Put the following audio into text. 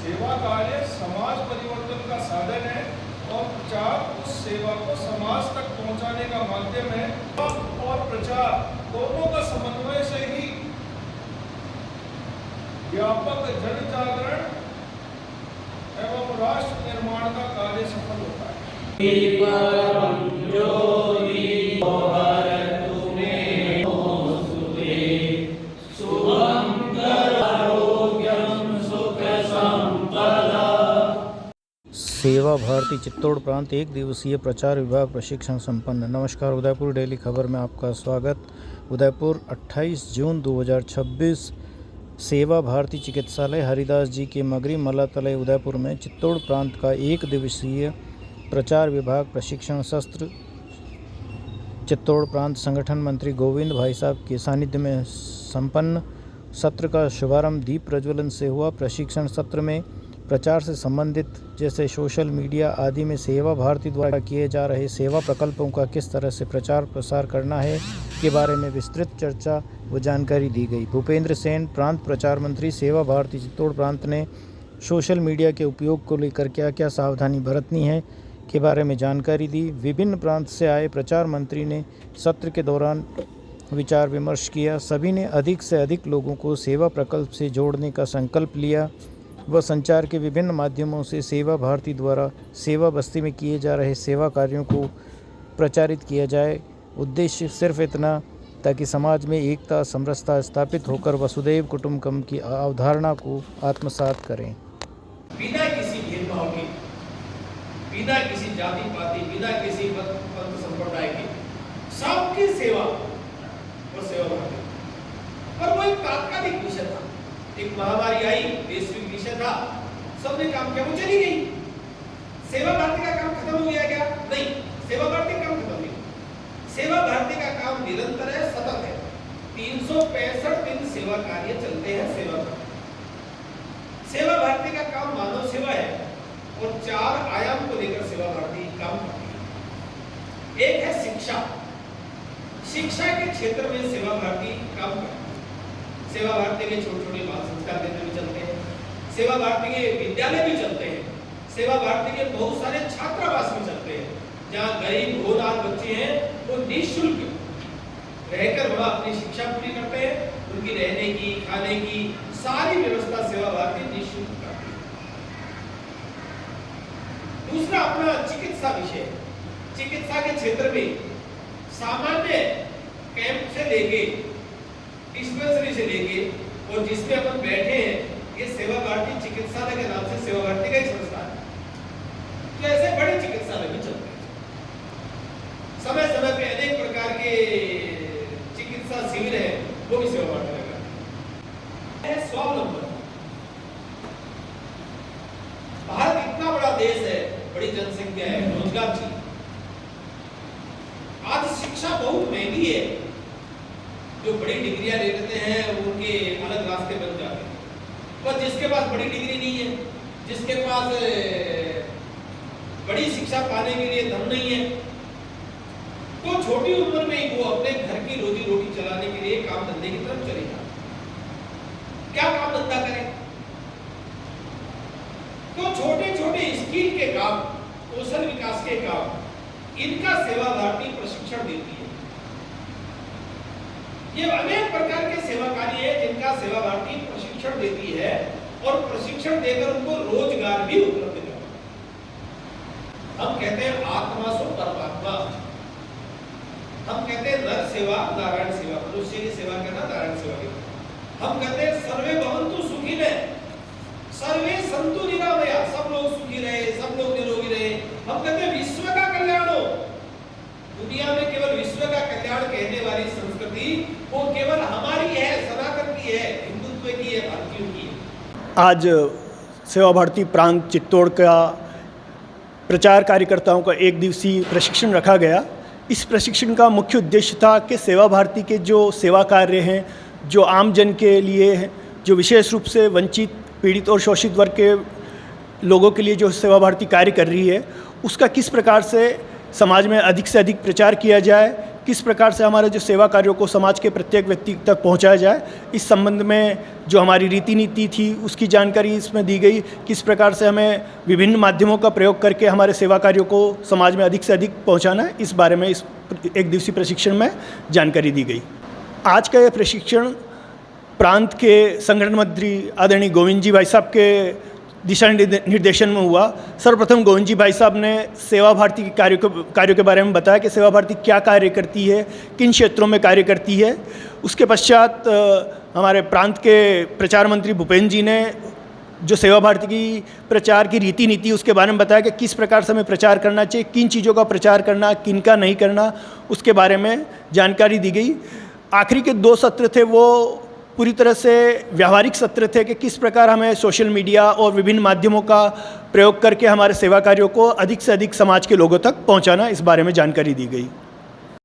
सेवा कार्य समाज परिवर्तन का साधन है और प्रचार उस सेवा को समाज तक पहुंचाने का माध्यम है और प्रचार दोनों का समन्वय से ही व्यापक जन जागरण एवं राष्ट्र निर्माण का कार्य सफल होता है। सेवा भारती चित्तौड़ प्रांत एक दिवसीय प्रचार विभाग प्रशिक्षण संपन्न। नमस्कार, उदयपुर डेली खबर में आपका स्वागत। उदयपुर 28 जून 2026 सेवा भारती चिकित्सालय हरिदास जी के मगरी मलातलय उदयपुर में चित्तौड़ प्रांत का एक दिवसीय प्रचार विभाग प्रशिक्षण सत्र चित्तौड़ प्रांत संगठन मंत्री गोविंद भाई साहब के सानिध्य में संपन्न। सत्र का शुभारंभ दीप प्रज्वलन से हुआ। प्रशिक्षण सत्र में प्रचार से संबंधित जैसे सोशल मीडिया आदि में सेवा भारती द्वारा किए जा रहे सेवा प्रकल्पों का किस तरह से प्रचार प्रसार करना है के बारे में विस्तृत चर्चा व जानकारी दी गई। भूपेंद्र सेन, प्रांत प्रचार मंत्री, सेवा भारती चित्तौड़ प्रांत ने सोशल मीडिया के उपयोग को लेकर क्या क्या सावधानी बरतनी है के बारे में जानकारी दी। विभिन्न प्रांत से आए प्रचार मंत्री ने सत्र के दौरान विचार विमर्श किया। सभी ने अधिक से अधिक लोगों को सेवा प्रकल्प से जोड़ने का संकल्प लिया व संचार के विभिन्न माध्यमों से सेवा भारती द्वारा सेवा बस्ती में किए जा रहे सेवा कार्यों को प्रचारित किया जाए। उद्देश्य सिर्फ इतना ताकि समाज में एकता समरसता स्थापित होकर वसुदैव कुटुंबकम की अवधारणा को आत्मसात करें। बिना किसी भेदभाव के, बिना किसी जाति पाति, बिना किसी पंथ संप्रदाय के सबकी सेवा और सेवा भारती। पर वो एक तात्कालिक विषय था, एक महामारी आई, वैश्विक विषय था, सबने काम किया, वो चली गई। सेवा भारती का काम खत्म हो गया क्या? नहीं, सेवा भारती का काम खत्म नहीं। सेवा भारती का काम निरंतर है, सतत है। 365 दिन सेवा कार्य चलते हैं। सेवा भारती का काम मानव सेवा है और 4 आयाम को लेकर सेवा भारती काम करती है। एक है शिक्षा, शिक्षा के क्षेत्र में सेवा भारती काम करती है। सेवा भारती के छोटे छोटे बाल संस्कार केंद्र भी चलते हैं, सेवा भारती के विद्यालय भी चलते हैं, सेवा भारती के बहुत सारे छात्रावास भी चलते हैं, जहाँ गरीब होनहार बच्चे हैं वो निःशुल्क रहकर वहाँ अपनी शिक्षा पूरी करते हैं। उनकी रहने की, खाने की सारी व्यवस्था सेवा भारती निःशुल्क करती है। दूसरा अपना चिकित्सा विषय, चिकित्सा के क्षेत्र में सामान्य कैंप से लेके डिस्पेंसरी से लेके और जिसमें अपन बैठे हैं, ये सेवा भारती चिकित्सालय के नाम से सेवा भारती का ही संस्थान है। तो ऐसे बड़े चिकित्सालय भी चलते हैं। समय समय पे अनेक प्रकार के चिकित्सा शिविर है, वो भी सेवा भारती लगाते हैं। स्वावलंबन, भारत इतना बड़ा देश है, बड़ी जनसंख्या है, रोजगार चाहिए। आज शिक्षा बहुत महंगी है, जो बड़ी डिग्रियां ले लेते हैं उनके अलग रास्ते बन जाते हैं। पर जिसके पास बड़ी डिग्री नहीं है, जिसके पास बड़ी शिक्षा पाने के लिए धन नहीं है, तो छोटी उम्र में ही वो अपने घर की रोजी रोटी चलाने के लिए काम धंधे की तरफ चले जाते। क्या काम धंधा करें? तो छोटे छोटे स्किल के काम, कौशल विकास के काम, इनका सेवा भारती प्रशिक्षण देती है। ये अनेक प्रकार के सेवा कार्य है जिनका सेवा भारती प्रशिक्षण देती है और प्रशिक्षण देकर उनको रोजगार भी उपलब्ध कराती है। हम कहते हैं आत्मा सो परमात्मा, हम कहते हैं नर सेवा नारायण सेवा, मनुष्य की सेवा करना नारायण सेवा करना। हम कहते हैं सर्वे भवन्तु सुखिनः, सर्वे सन्तु निरामया, सब लोग सुखी रहे, सब लोग निरोगी रहे। हम कहते हैं विश्व का कल्याण हो। दुनिया में केवल विश्व का कल्याण कहने वाली संस्कृति वो केवल हमारी है, सनातन की है, हिंदुत्व की है, भारतीयों की है। आज सेवा भारती प्रांत चित्तौड़ का प्रचार कार्यकर्ताओं का एक दिवसीय प्रशिक्षण रखा गया। इस प्रशिक्षण का मुख्य उद्देश्य था कि सेवा भारती के जो सेवा कार्य हैं, जो आम जन के लिए हैं, जो विशेष रूप से वंचित, पीड़ित और शोषित वर्ग के लोगों के लिए जो सेवा भारती कार्य कर रही है, उसका किस प्रकार से समाज में अधिक से अधिक प्रचार किया जाए, किस प्रकार से हमारे जो सेवा कार्यों को समाज के प्रत्येक व्यक्ति तक पहुंचाया जाए, इस संबंध में जो हमारी रीति नीति थी उसकी जानकारी इसमें दी गई। किस प्रकार से हमें विभिन्न माध्यमों का प्रयोग करके हमारे सेवा कार्यों को समाज में अधिक से अधिक पहुंचाना है, इस बारे में इस एक दिवसीय प्रशिक्षण में जानकारी दी गई। आज का यह प्रशिक्षण प्रांत के संगठन मंत्री आदरणीय गोविंद जी भाई साहब के दिशा निर्देशन में हुआ। सर्वप्रथम गोविंद जी भाई साहब ने सेवा भारती के कार्यों के बारे में बताया कि सेवा भारती क्या कार्य करती है, किन क्षेत्रों में कार्य करती है। उसके पश्चात हमारे प्रांत के प्रचार मंत्री भूपेंद्र जी ने जो सेवा भारती की प्रचार की रीति नीति उसके बारे में बताया कि किस प्रकार से हमें प्रचार करना चाहिए, किन चीज़ों का प्रचार करना, किन का नहीं करना, उसके बारे में जानकारी दी गई। आखिरी के 2 सत्र थे वो पूरी तरह से व्यावहारिक सत्र थे कि किस प्रकार हमें सोशल मीडिया और विभिन्न माध्यमों का प्रयोग करके हमारे सेवा कार्यों को अधिक से अधिक समाज के लोगों तक पहुंचाना, इस बारे में जानकारी दी गई।